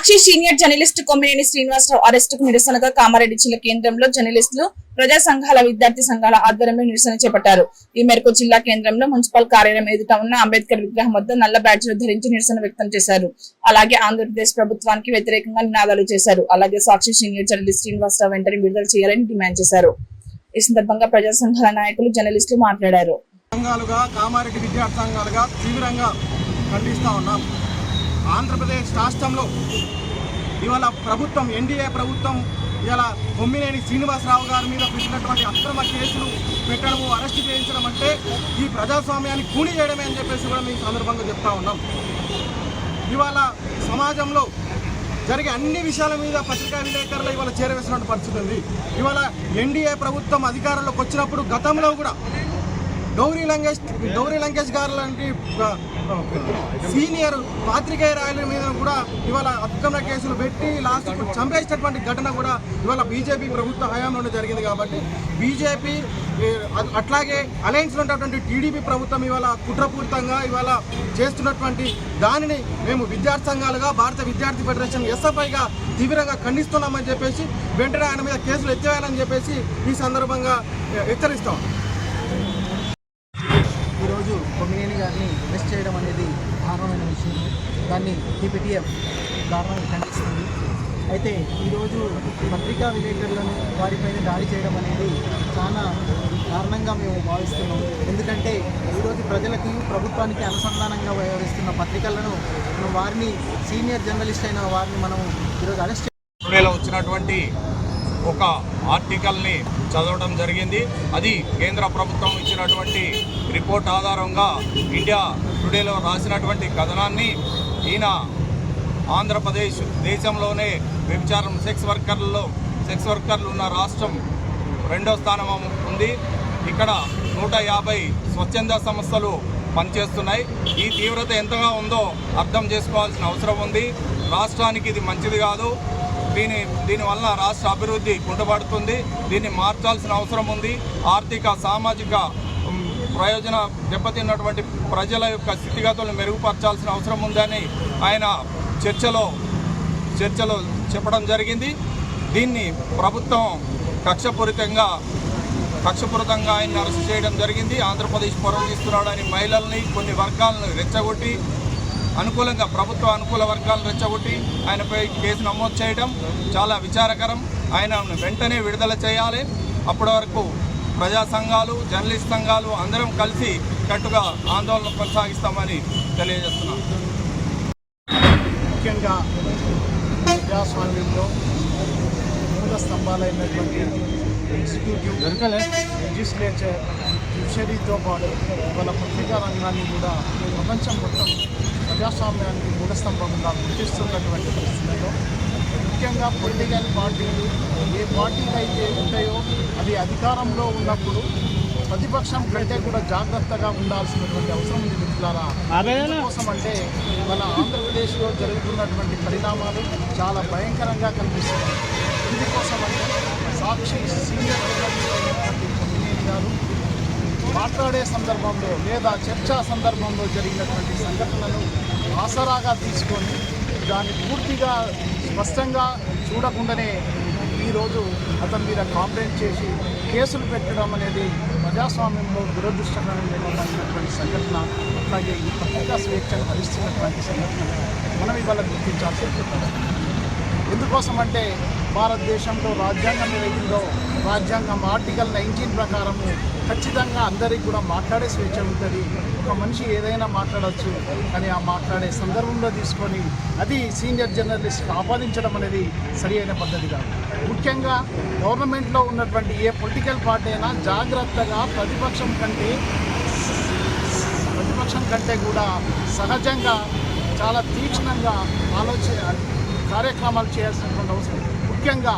సాక్షి senior journalist Kommineni Srinivasarao అరెస్టుకు నిరసనగా కామారెడ్డి జిల్లా కేంద్రంలో జర్నలిస్టులు, ప్రజా సంఘాల, విద్యార్థి సంఘాల ఆధ్వర్యంలో నిరసన చేపట్టారు. ఈ మేరకు జిల్లా కేంద్రంలో మున్సిపల్ కార్యాలయం ఎదుట ఉన్న అంబేద్కర్ విగ్రహం వద్ద నల్ల బ్యాడ్జీలు ధరించి నిరసన వ్యక్తం చేశారు. అలాగే ఆంధ్రప్రదేశ్ ప్రభుత్వానికి వ్యతిరేకంగా నినాదాలు చేశారు. అలాగే సాక్షి సీనియర్ జర్నలిస్ట్ శ్రీనివాసరావు వెంటనే విడుదల చేయాలని డిమాండ్ చేశారు. ఈ సందర్భంగా ప్రజా సంఘాల నాయకులు, జర్నలిస్టులు మాట్లాడారు. కామారెడ్డి విద్యార్థి సంఘాలుగా తీవ్రంగా ఖండిస్తా ఉన్నాం. ఆంధ్రప్రదేశ్ రాష్ట్రంలో ఇవాళ ప్రభుత్వం, ఎన్డీఏ ప్రభుత్వం ఇవాళ కొమ్మినేని శ్రీనివాసరావు గారి మీద పెట్టినటువంటి అక్రమ కేసులు పెట్టడము, అరెస్టు చేయించడం అంటే ఈ ప్రజాస్వామ్యాన్ని కూని చేయడమే అని చెప్పేసి కూడా మేము సందర్భంగా చెప్తా ఉన్నాం. ఇవాళ సమాజంలో జరిగే అన్ని విషయాల మీద పత్రికా విలేకరులు ఇవాళ చేరవేసినటువంటి పరిస్థితి ఉంది. ఇవాళ ఎన్డీఏ ప్రభుత్వం అధికారంలోకి వచ్చినప్పుడు గతంలో కూడా గౌరీ లంకేష్ గారు లాంటి సీనియర్ పాత్రికేయ రాయల మీద కూడా ఇవాళ అక్రమ కేసులు పెట్టి లాస్ట్ చంపేసినటువంటి ఘటన కూడా ఇవాళ బీజేపీ ప్రభుత్వ హయాంలోనే జరిగింది. కాబట్టి బీజేపీ అట్లాగే అలయన్స్లో ఉన్నటువంటి టీడీపీ ప్రభుత్వం ఇవాళ కుట్రపూరితంగా ఇవాళ చేస్తున్నటువంటి దానిని మేము విద్యార్థి సంఘాలుగా, భారత విద్యార్థి ఫెడరేషన్ ఎస్ఎఫ్ఐగా తీవ్రంగా ఖండిస్తున్నామని చెప్పేసి వెంటనే ఆయన మీద కేసులు ఎత్తివేయాలని చెప్పేసి ఈ సందర్భంగా హెచ్చరిస్తాం. ఈరోజు కొమ్మినేని గారిని అరెస్ట్ చేయడం అనేది దారుణమైన విషయం. దాన్ని టీపీటీఎఫ్ దారుణంగా ఖండిస్తుంది. అయితే ఈరోజు పత్రికా విలేకరులను వారిపైన దాడి చేయడం అనేది చాలా దారుణంగా మేము భావిస్తున్నాం. ఎందుకంటే ఈరోజు ప్రజలకి, ప్రభుత్వానికి అనుసంధానంగా వ్యవహరిస్తున్న పత్రికలను వారిని, సీనియర్ జర్నలిస్ట్ అయిన వారిని మనం ఈరోజు అరెస్ట్ వచ్చినటువంటి ఒక ఆర్టికల్ని చదవడం జరిగింది. అది కేంద్ర ప్రభుత్వం ఇచ్చినటువంటి రిపోర్ట్ ఆధారంగా ఇండియా టుడేలో రాసినటువంటి కథనాన్ని ఈయన ఆంధ్రప్రదేశ్ దేశంలోనే వ్యభిచారం సెక్స్ వర్కర్లు ఉన్న రాష్ట్రం 2వ స్థానం ఉంది. ఇక్కడ 150 స్వచ్ఛంద సంస్థలు పనిచేస్తున్నాయి. ఈ తీవ్రత ఎంతగా ఉందో అర్థం చేసుకోవాల్సిన అవసరం ఉంది. రాష్ట్రానికి ఇది మంచిది కాదు. దీనివల్ల రాష్ట్ర అభివృద్ధి కుంటుపడుతుంది. దీన్ని మార్చాల్సిన అవసరం ఉంది. ఆర్థిక, సామాజిక ప్రయోజన దెబ్బతిన్నటువంటి ప్రజల యొక్క స్థితిగతులను మెరుగుపరచాల్సిన అవసరం ఉందని ఆయన చర్చలో చెప్పడం జరిగింది. దీన్ని ప్రభుత్వం కక్షపూరితంగా ఆయన అరెస్ట్ చేయడం జరిగింది. ఆంధ్రప్రదేశ్ పొరగిస్తున్నాడని మహిళల్ని, కొన్ని వర్గాలను రెచ్చగొట్టి ప్రభుత్వ అనుకూల వర్గాలను రెచ్చగొట్టి ఆయనపై కేసు నమోదు చేయడం చాలా విచారకరం. ఆయన వెంటనే విడుదల చేయాలి. అప్పటి వరకు ప్రజా సంఘాలు, జర్నలిస్ట్ సంఘాలు అందరం కలిసి కట్టుగా ఆందోళన కొనసాగిస్తామని తెలియజేస్తున్నాం. ముఖ్యంగా ప్రజాస్వామ్యంలో మూల స్తంభాలైనటువంటి ఎగ్జిక్యూటివ్, లెజిస్లేచర్, జ్యుడిషియరీతో పాటు వాళ్ళ పత్రికా రంగాన్ని కూడా ప్రపంచం మొత్తం ప్రజాస్వామ్యానికి మూలస్తంభంగా గుర్తిస్తున్నటువంటి పరిస్థితుల్లో ముఖ్యంగా పొలిటికల్ పార్టీలు ఏ పార్టీలు అయితే ఉంటాయో అవి అధికారంలో ఉన్నప్పుడు ప్రతిపక్షం కంటే కూడా జాగ్రత్తగా ఉండాల్సినటువంటి అవసరం ఉంది మిత్రులారా. కోసం అంటే మన ఆంధ్రప్రదేశ్లో జరుగుతున్నటువంటి పరిణామాలు చాలా భయంకరంగా కనిపిస్తున్నాయి. ఇందుకోసం అంటే సాక్షి సీనియర్ జర్నలిస్ట్ కొమ్మినేని గారు మాట్లాడే సందర్భంలో లేదా చర్చా సందర్భంలో జరిగినటువంటి సంఘటనలను ఆసరాగా తీసుకొని దాన్ని పూర్తిగా స్పష్టంగా చూడకుండానే ఈరోజు అతని మీద కాంప్లైంట్ చేసి కేసులు పెట్టడం అనేది ప్రజాస్వామ్యంలో దురదృష్టకరమైనటువంటి సంఘటన. అలాగే ఈ పత్రికా స్వేచ్ఛను హరిస్తున్నటువంటి సంఘటన మనం ఇవాళ గుర్తించాల్సి ఉంటుంది. ఎందుకోసం అంటే భారతదేశంలో రాజ్యాంగం ఏదైతుందో రాజ్యాంగం ఆర్టికల్ 19 ప్రకారము ఖచ్చితంగా అందరికీ కూడా మాట్లాడే స్వేచ్ఛ ఉంటుంది. ఒక మనిషి ఏదైనా మాట్లాడవచ్చు. కానీ ఆ మాట్లాడే సందర్భంలో తీసుకొని అది సీనియర్ జర్నలిస్ట్కి ఆపాదించడం అనేది సరి అయిన పద్ధతి కాదు. ముఖ్యంగా గవర్నమెంట్లో ఉన్నటువంటి ఏ పొలిటికల్ పార్టీ అయినా జాగ్రత్తగా ప్రతిపక్షం కంటే కూడా సహజంగా చాలా తీక్షణంగా కార్యక్రమాలు చేయాల్సినటువంటి అవసరం. ముఖ్యంగా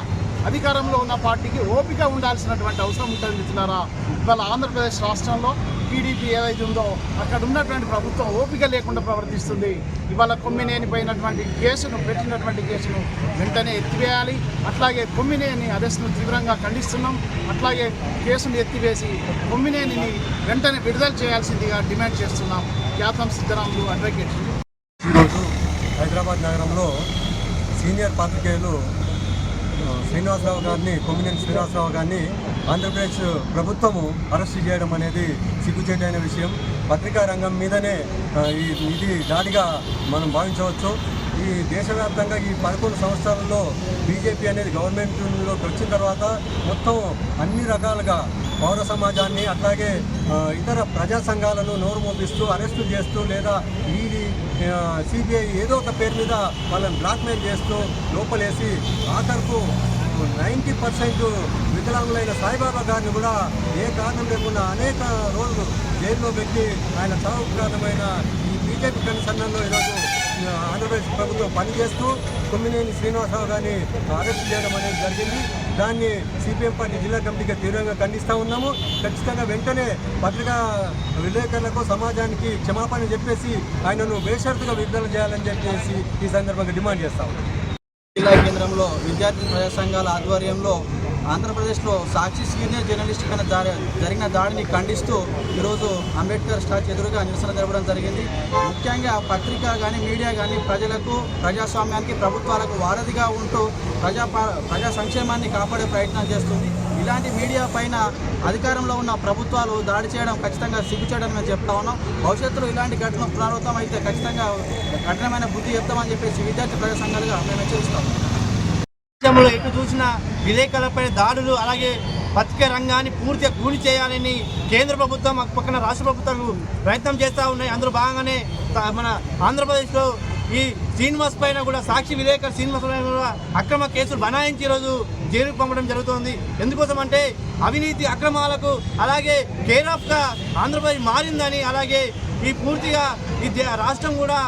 అధికారంలో ఉన్న పార్టీకి ఓపిక ఉండాల్సినటువంటి అవసరం ఉంటుంది మిత్రులారా. ఇవాళ ఆంధ్రప్రదేశ్ రాష్ట్రంలో టీడీపీ ఏదైతే ఉందో అక్కడ ఉన్నటువంటి ప్రభుత్వం ఓపిక లేకుండా ప్రవర్తిస్తుంది. ఇవాళ కొమ్మినేని పెట్టినటువంటి కేసును వెంటనే ఎత్తివేయాలి. అట్లాగే కొమ్మినేని అరెస్ట్ను తీవ్రంగా ఖండిస్తున్నాం. అట్లాగే కేసును ఎత్తివేసి కొమ్మినేనిని వెంటనే విడుదల చేయాల్సిందిగా డిమాండ్ చేస్తున్నాం. ఖ్యాతం సిద్ధరాములు, అడ్వకేట్. ఈరోజు హైదరాబాద్ నగరంలో సీనియర్ పాత్రికేయులు శ్రీనివాసరావు గారిని, కొమ్మినేని శ్రీనివాసరావు గారిని ఆంధ్రప్రదేశ్ ప్రభుత్వము అరెస్టు చేయడం అనేది సిగ్గుచేటైన విషయం. పత్రికా రంగం మీదనే ఇది దాడిగా మనం భావించవచ్చు. ఈ దేశవ్యాప్తంగా ఈ 11 సంవత్సరాలలో బీజేపీ అనేది గవర్నమెంట్లోకి వచ్చిన తర్వాత మొత్తం అన్ని రకాలుగా పౌర సమాజాన్ని అట్లాగే ఇతర ప్రజా సంఘాలను నోరు మోపిస్తూ అరెస్టు చేస్తూ లేదా ఈడీ సిబిఐ ఏదో ఒక పేరు మీద వాళ్ళని బ్లాక్మెయిల్ చేస్తూ లోపలేసి ఆఖరుకు 90% వికలాంగులైన సాయిబాబా గారిని కూడా ఏ కారణం లేకుండా అనేక రోజులు జైల్లో పెట్టి ఆయన చావుకు కారణమైన ఈ బీజేపీ కన్సర్న్లో ఈరోజు ఆంధ్రప్రదేశ్ ప్రభుత్వం పనిచేస్తూ కొమ్మినేని శ్రీనివాసరావు గారిని అరెస్ట్ చేయడం అనేది జరిగింది. దాన్ని సిపిఎం పార్టీ జిల్లా కమిటీగా తీవ్రంగా ఖండిస్తూ ఉన్నాము. ఖచ్చితంగా వెంటనే పత్రికా విలేకరులకు సమాజానికి క్షమాపణ చెప్పేసి ఆయనను బేషరతుగా విడుదల చేయాలని చెప్పేసి ఈ సందర్భంగా డిమాండ్ చేస్తా ఉన్నాం. జిల్లా కేంద్రంలో విద్యార్థి ప్రజా సంఘాల ఆధ్వర్యంలో ఆంధ్రప్రదేశ్లో సాక్షి సీనియర్ జర్నలిస్ట్ పైన జరిగిన దాడిని ఖండిస్తూ ఈరోజు అంబేద్కర్ స్టాచ్యూ ఎదురుగా నిరసన జరపడం జరిగింది. ముఖ్యంగా పత్రిక కానీ మీడియా కానీ ప్రజలకు, ప్రజాస్వామ్యానికి, ప్రభుత్వాలకు వారధిగా ఉంటూ ప్రజా సంక్షేమాన్ని కాపాడే ప్రయత్నం చేస్తుంది. ఇలాంటి మీడియా పైన అధికారంలో ఉన్న ప్రభుత్వాలు దాడి చేయడం ఖచ్చితంగా సిగ్గుచేయడం మేము చెప్తా ఉన్నాం. భవిష్యత్తులో ఇలాంటి ఘటన పునరావృతం అయితే ఖచ్చితంగా కఠినమైన బుద్ధి చెప్తామని చెప్పేసి విద్యార్థి ప్రజా సంఘాలుగా మేము హెచ్చరిస్తాం. దేశంలో ఎటు చూసిన విలేకరులపై దాడులు, అలాగే పత్రికా రంగాన్ని పూర్తిగా కూలి చేయాలని కేంద్ర ప్రభుత్వం, పక్కన రాష్ట్ర ప్రభుత్వాలు ప్రయత్నం చేస్తూ ఉన్నాయి. అందులో భాగంగానే మన ఆంధ్రప్రదేశ్లో ఈ శ్రీనివాస్ పైన కూడా సాక్షి విలేకరు శ్రీనివాస్ పైన కూడా అక్రమ కేసులు బనాయించి ఈరోజు జైలుకు పంపడం జరుగుతోంది. ఎందుకోసం అంటే అవినీతి అక్రమాలకు అలాగే కేర్ ఆఫ్గా ఆంధ్రప్రదేశ్ మారిందని, అలాగే ఈ పూర్తిగా ఈ రాష్ట్రం కూడా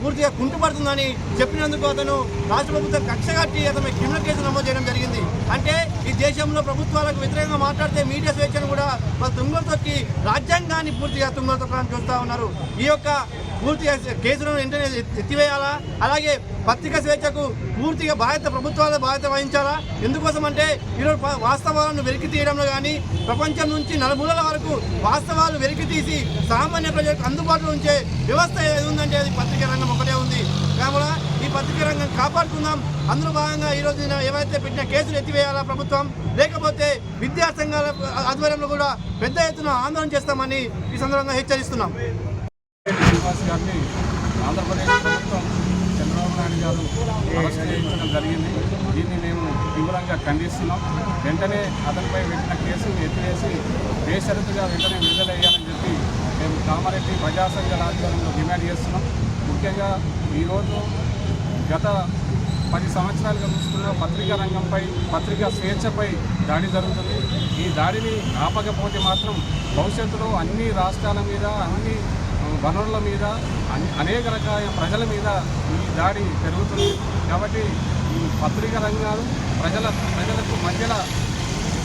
పూర్తిగా కుంటుపడుతుందని చెప్పినందుకు అతను రాష్ట్ర ప్రభుత్వం కక్ష కట్టి అతను క్రిమినల్ కేసు నమోదు చేయడం జరిగింది. అంటే ఈ దేశంలో ప్రభుత్వాలకు వ్యతిరేకంగా మాట్లాడితే మీడియా స్వేచ్ఛను కూడా వాళ్ళు తుంగలు తొక్కి రాజ్యాంగాన్ని పూర్తిగా తుంగలు తొక్కడానికి చూస్తూ ఉన్నారు. ఈ యొక్క పూర్తిగా కేసులను వెంటనే ఎత్తివేయాలా, అలాగే పత్రికా స్వేచ్ఛకు పూర్తిగా ప్రభుత్వాల బాధ్యత వహించాలా. ఎందుకోసం అంటే ఈరోజు వాస్తవాలను వెలికి తీయడంలో కానీ ప్రపంచం నుంచి నలుమూలల వరకు వాస్తవాలు వెలికి తీసి సామాన్య ప్రజలకు అందుబాటులో ఉంచే వ్యవస్థ ఏది ఉందంటే అది పత్రికా రంగం ఒకటే ఉంది. కాబట్టి ఈ పత్రికా రంగం కాపాడుకుందాం. అందులో భాగంగా ఈరోజు ఏవైతే పెట్టిన కేసులు ఎత్తివేయాలా ప్రభుత్వం, లేకపోతే విద్యా సంఘాల ఆధ్వర్యంలో కూడా పెద్ద ఎత్తున ఆందోళన చేస్తామని ఈ సందర్భంగా హెచ్చరిస్తున్నాం. శ్రీనివాస్ గారిని ఆంధ్రప్రదేశ్ ప్రభుత్వం చంద్రబాబు నాయుడు గారు అరెస్ట్ చేయించడం జరిగింది. దీన్ని మేము తీవ్రంగా ఖండిస్తున్నాం. వెంటనే అతనిపై పెట్టిన కేసును ఎత్తివేసి బేషరతుగా వెంటనే విడుదల చేయాలని చెప్పి మేము కామారెడ్డి ప్రజా సంఘాల ఆధ్వర్యంలో డిమాండ్ చేస్తున్నాం. ముఖ్యంగా ఈరోజు గత 10 సంవత్సరాలుగా చూసుకున్న పత్రికా రంగంపై, పత్రికా స్వేచ్ఛపై దాడి జరుగుతుంది. ఈ దాడిని ఆపకపోతే మాత్రం భవిష్యత్తులో అన్ని రాష్ట్రాల మీద, అన్ని వనరుల మీద, అనేక రకాల ప్రజల మీద ఈ దాడి పెరుగుతుంది. కాబట్టి ఈ పత్రికా రంగాలు ప్రజలకు మధ్యలో,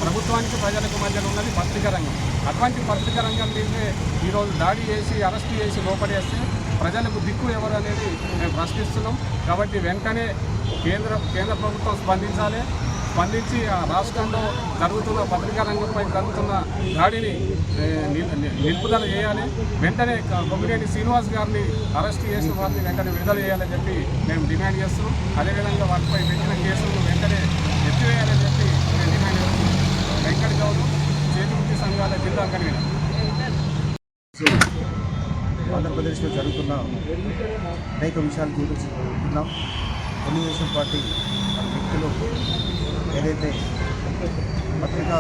ప్రభుత్వానికి ప్రజలకు మధ్యలో ఉన్నది పత్రికా రంగం. అటువంటి పత్రికా రంగం మీదే ఈరోజు దాడి చేసి అరెస్టు చేసి లోపడేస్తే ప్రజలకు దిక్కు ఎవరు అనేది మేము ప్రశ్నిస్తున్నాం. కాబట్టి వెంటనే కేంద్ర ప్రభుత్వం స్పందించి ఆ రాష్ట్రంలో జరుగుతున్న పత్రికా రంగంపై జరుగుతున్న దాడిని నిలుపుదల చేయాలి. వెంటనే కొమ్మినేని శ్రీనివాస్ గారిని అరెస్ట్ చేసిన వారిని వెంటనే విడుదల చేయాలని చెప్పి మేము డిమాండ్ చేస్తున్నాం. అదేవిధంగా వాటిపై పెట్టిన కేసులను వెంటనే ఎత్తివేయాలని చెప్పి మేము డిమాండ్ చేస్తున్నాం. వెంకట గౌడ్, చేతి సంఘాల జిల్లా కన్వీనర్. ఆంధ్రప్రదేశ్లో జరుగుతున్న అనేక విషయాలు చూస్తున్నాం. తెలుగుదేశం పార్టీ వ్యక్తులు ఏదైతే పత్రికా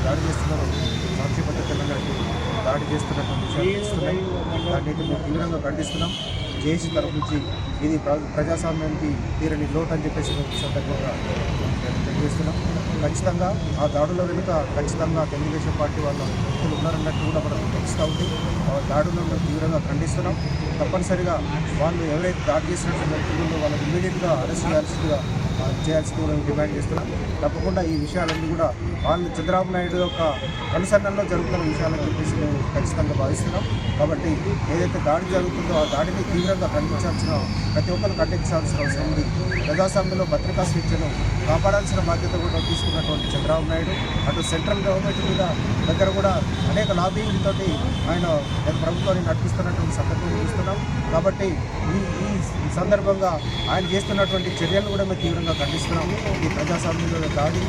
దాడి చేస్తున్నారో, సాక్షి పత్రికల దాడి చేస్తున్నటువంటి విషయాలు తెలుస్తున్నాయి. దాన్ని అయితే మేము తీవ్రంగా ఖండిస్తున్నాం. జేఏసీ తరఫు నుంచి ఇది ప్రజాస్వామ్యానికి తీరని లోటు అని చెప్పేసి సందర్భంగా తెలియజేస్తున్నాం. ఖచ్చితంగా ఆ దాడుల వెనుక ఖచ్చితంగా తెలుగుదేశం పార్టీ వాళ్ళ వ్యక్తులు ఉన్నారన్నట్టు కూడా మనకు తెలుస్తూ ఉంది. ఆ దాడులను తీవ్రంగా ఖండిస్తున్నాం. తప్పనిసరిగా వాళ్ళు ఎవరైతే దాడి చేసినటువంటి వ్యక్తులు వాళ్ళని ఇమీడియట్గా అరెస్ట్ చేయాల్సిందిగా డిమాండ్ చేస్తున్నాం. తప్పకుండా ఈ విషయాలన్నీ కూడా వాళ్ళు చంద్రబాబు నాయుడు యొక్క అనుసరణలో జరుగుతున్న విషయాలని చెప్పేసి మేము ఖచ్చితంగా భావిస్తున్నాం. కాబట్టి ఏదైతే దాడి జరుగుతుందో ఆ దాడిని తీవ్రంగా ఖండించాల్సిన, ప్రతి ఒక్కరు ఖండించాల్సిన అవసరం ఉంది. ప్రజాస్వామ్యంలో పత్రికా స్వేచ్ఛను కాపాడాల్సిన బాధ్యత కూడా తీసుకున్నటువంటి చంద్రబాబు నాయుడు అటు సెంట్రల్ గవర్నమెంట్ మీద దగ్గర కూడా అనేక లాబింగ్ తోటి ఆయన ప్రభుత్వాన్ని నడిపిస్తున్నటువంటి సందర్భం చూస్తున్నాం. కాబట్టి ఈ సందర్భంగా ఆయన చేస్తున్నటువంటి చర్యలను కూడా మేము తీవ్రంగా ఖండిస్తున్నాము. ఈ ప్రజాస్వామ్యంలో దాడి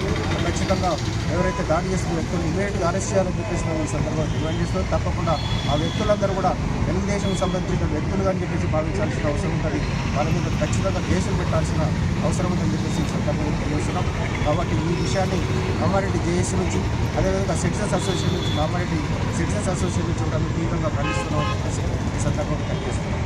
ఖచ్చితంగా ఎవరైతే దాడి చేస్తున్న వ్యక్తులు ఇమీడియట్గా అరెస్ట్ చేయాలని చెప్పేసి మేము ఈ సందర్భంగా డిమాండ్ చేస్తున్నాం. తప్పకుండా ఆ వ్యక్తులందరూ కూడా తెలుగుదేశం సంబంధించిన వ్యక్తులుగా అని చెప్పేసి భావించాల్సిన అవసరం ఉంటుంది. వాళ్ళ మీద ఖచ్చితంగా కేసులు పెట్టాల్సిన అవసరం ఉందని చెప్పేసి ఈ సందర్భంగా తెలియజేస్తున్నాం. కాబట్టి ఈ విషయాన్ని కామారెడ్డి జేఏసీ నుంచి అదేవిధంగా సిటిజన్స్ అసోసియేషన్ నుంచి కామారెడ్డి సిటిజన్స్ అసోసియేషన్ నుంచి కూడా మేము తీవ్రంగా ఖండిస్తున్నామని చెప్పేసి ఈ సందర్భంగా తెలియజేస్తున్నాం.